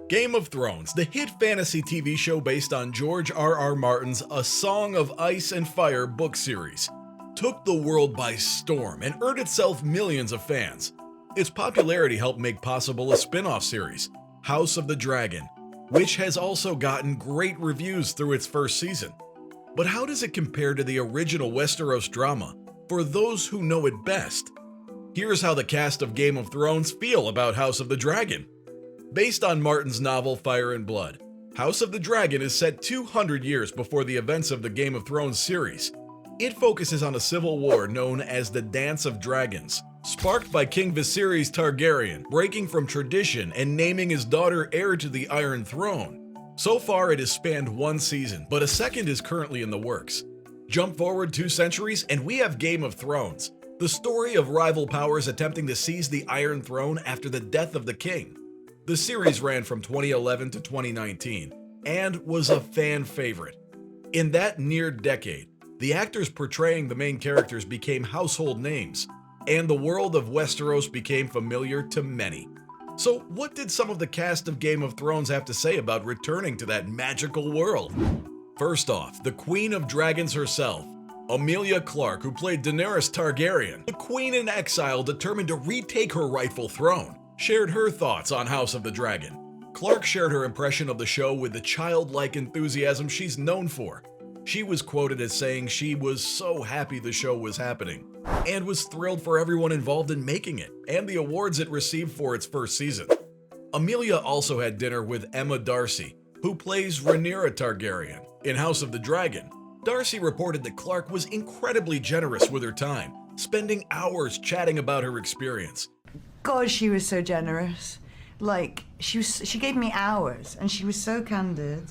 Game of Thrones, the hit fantasy TV show based on George R.R. Martin's A Song of Ice and Fire book series, took the world by storm and earned itself millions of fans. Its popularity helped make possible a spin-off series, House of the Dragon, which has also gotten great reviews through its first season. But how does it compare to the original Westeros drama for those who know it best? Here's how the cast of Game of Thrones feel about House of the Dragon. Based on Martin's novel Fire and Blood, House of the Dragon is set 200 years before the events of the Game of Thrones series. It focuses on a civil war known as the Dance of Dragons, sparked by King Viserys Targaryen breaking from tradition and naming his daughter heir to the Iron Throne. So far it has spanned one season, but a second is currently in the works. Jump forward 2 centuries and we have Game of Thrones, the story of rival powers attempting to seize the Iron Throne after the death of the king. The series ran from 2011 to 2019 and was a fan favorite. In that near decade, the actors portraying the main characters became household names, and the world of Westeros became familiar to many. So what did some of the cast of Game of Thrones have to say about returning to that magical world? First off, the Queen of Dragons herself, Emilia Clarke, who played Daenerys Targaryen, the queen in exile determined to retake her rightful throne, shared her thoughts on House of the Dragon. Clarke shared her impression of the show with the childlike enthusiasm she's known for. She was quoted as saying she was so happy the show was happening, and was thrilled for everyone involved in making it, and the awards it received for its first season. Emilia also had dinner with Emma Darcy, who plays Rhaenyra Targaryen in House of the Dragon. Darcy reported that Clarke was incredibly generous with her time, spending hours chatting about her experience. God, she was so generous. Like, she gave me hours, and she was so candid,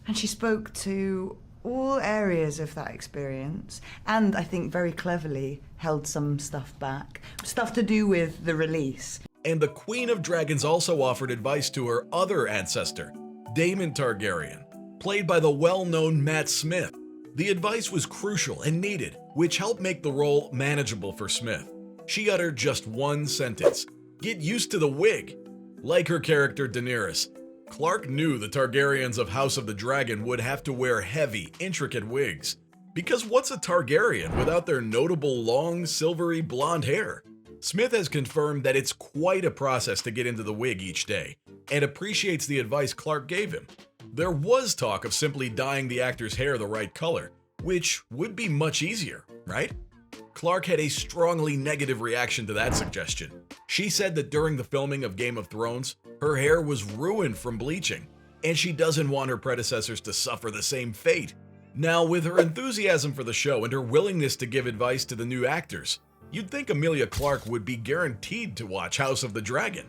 and she spoke to all areas of that experience, and I think very cleverly held some stuff back, stuff to do with the release. And the Queen of Dragons also offered advice to her other ancestor, Daemon Targaryen, played by the well-known Matt Smith. The advice was crucial and needed, which helped make the role manageable for Smith. She uttered just one sentence: "Get used to the wig." Like her character Daenerys, Clarke knew the Targaryens of House of the Dragon would have to wear heavy, intricate wigs. Because what's a Targaryen without their notable long, silvery blonde hair? Smith has confirmed that it's quite a process to get into the wig each day, and appreciates the advice Clarke gave him. There was talk of simply dyeing the actor's hair the right color, which would be much easier, right? Clarke had a strongly negative reaction to that suggestion. She said that during the filming of Game of Thrones, her hair was ruined from bleaching, and she doesn't want her predecessors to suffer the same fate. Now, with her enthusiasm for the show and her willingness to give advice to the new actors, you'd think Emilia Clarke would be guaranteed to watch House of the Dragon.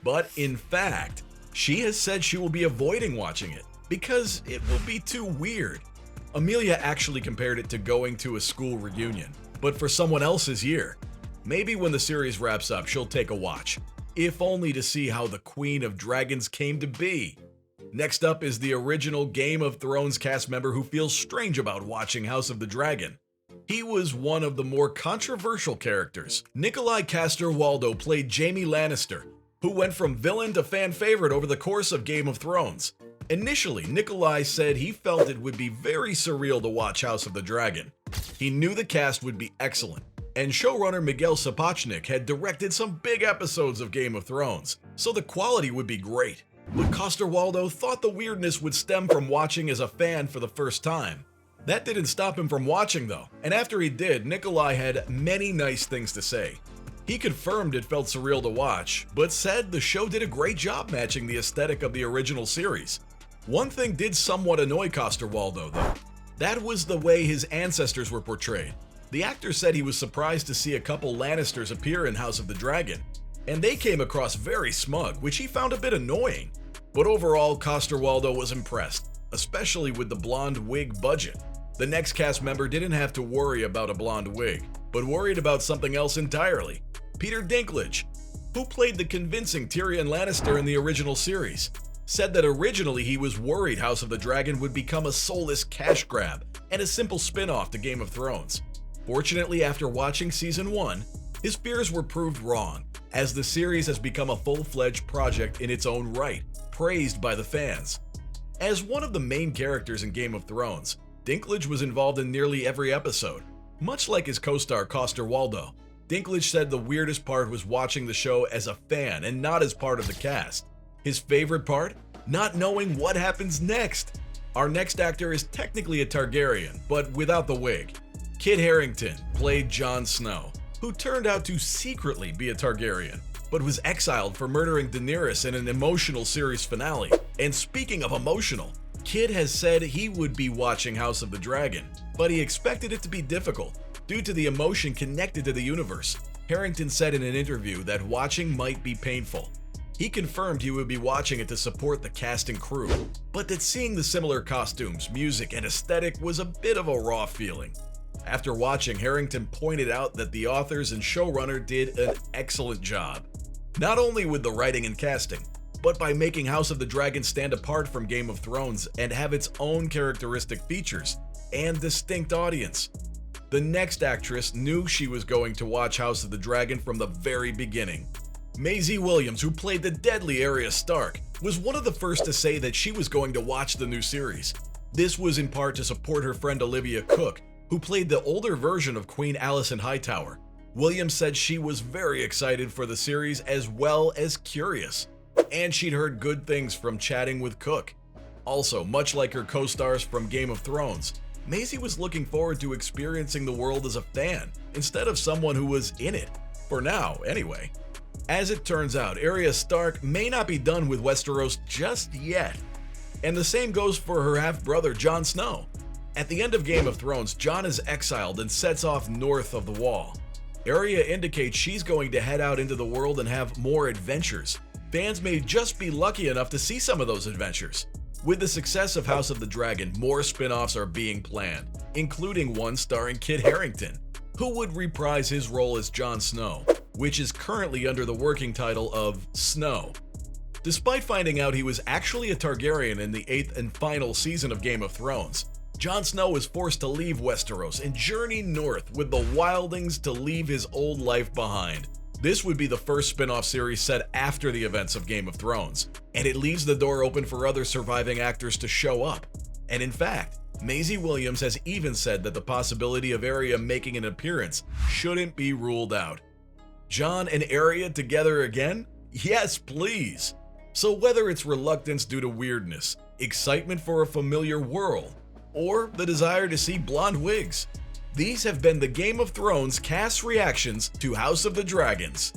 But in fact, she has said she will be avoiding watching it because it will be too weird. Emilia actually compared it to going to a school reunion, but for someone else's year. Maybe when the series wraps up, she'll take a watch, if only to see how the Queen of Dragons came to be. Next up is the original Game of Thrones cast member who feels strange about watching House of the Dragon. He was one of the more controversial characters. Nikolai Coster-Waldau played Jaime Lannister, who went from villain to fan favorite over the course of Game of Thrones. Initially, Nikolai said he felt it would be very surreal to watch House of the Dragon. He knew the cast would be excellent, and showrunner Miguel Sapochnik had directed some big episodes of Game of Thrones, so the quality would be great. But Coster-Waldau thought the weirdness would stem from watching as a fan for the first time. That didn't stop him from watching though, and after he did, Nikolai had many nice things to say. He confirmed it felt surreal to watch, but said the show did a great job matching the aesthetic of the original series. One thing did somewhat annoy Coster-Waldau though. That was the way his ancestors were portrayed. The actor said he was surprised to see a couple Lannisters appear in House of the Dragon, and they came across very smug, which he found a bit annoying. But overall, Coster-Waldau was impressed, especially with the blonde wig budget. The next cast member didn't have to worry about a blonde wig, but worried about something else entirely. Peter Dinklage, who played the convincing Tyrion Lannister in the original series, said that originally he was worried House of the Dragon would become a soulless cash grab and a simple spin-off to Game of Thrones. Fortunately, after watching Season 1, his fears were proved wrong, as the series has become a full-fledged project in its own right, praised by the fans. As one of the main characters in Game of Thrones, Dinklage was involved in nearly every episode. Much like his co-star Coster Waldo, Dinklage said the weirdest part was watching the show as a fan and not as part of the cast. His favorite part? Not knowing what happens next. Our next actor is technically a Targaryen, but without the wig. Kit Harington played Jon Snow, who turned out to secretly be a Targaryen, but was exiled for murdering Daenerys in an emotional series finale. And speaking of emotional, Kit has said he would be watching House of the Dragon, but he expected it to be difficult due to the emotion connected to the universe. Harington said in an interview that watching might be painful. He confirmed he would be watching it to support the cast and crew, but that seeing the similar costumes, music, and aesthetic was a bit of a raw feeling. After watching, Harington pointed out that the authors and showrunner did an excellent job, not only with the writing and casting, but by making House of the Dragon stand apart from Game of Thrones and have its own characteristic features and distinct audience. The next actress knew she was going to watch House of the Dragon from the very beginning. Maisie Williams, who played the deadly Arya Stark, was one of the first to say that she was going to watch the new series. This was in part to support her friend Olivia Cooke, who played the older version of Queen Alicent Hightower. Williams said she was very excited for the series as well as curious, and she'd heard good things from chatting with Cooke. Also, much like her co-stars from Game of Thrones, Maisie was looking forward to experiencing the world as a fan instead of someone who was in it, for now anyway. As it turns out, Arya Stark may not be done with Westeros just yet, and the same goes for her half-brother Jon Snow. At the end of Game of Thrones, Jon is exiled and sets off north of the Wall. Arya indicates she's going to head out into the world and have more adventures. Fans may just be lucky enough to see some of those adventures. With the success of House of the Dragon, more spin-offs are being planned, including one starring Kit Harington, who would reprise his role as Jon Snow, which is currently under the working title of Snow. Despite finding out he was actually a Targaryen in the 8th and final season of Game of Thrones, Jon Snow is forced to leave Westeros and journey north with the Wildlings to leave his old life behind. This would be the first spin-off series set after the events of Game of Thrones, and it leaves the door open for other surviving actors to show up. And in fact, Maisie Williams has even said that the possibility of Arya making an appearance shouldn't be ruled out. Jon and Arya together again? Yes, please! So whether it's reluctance due to weirdness, excitement for a familiar world, or the desire to see blonde wigs, these have been the Game of Thrones cast reactions to House of the Dragons.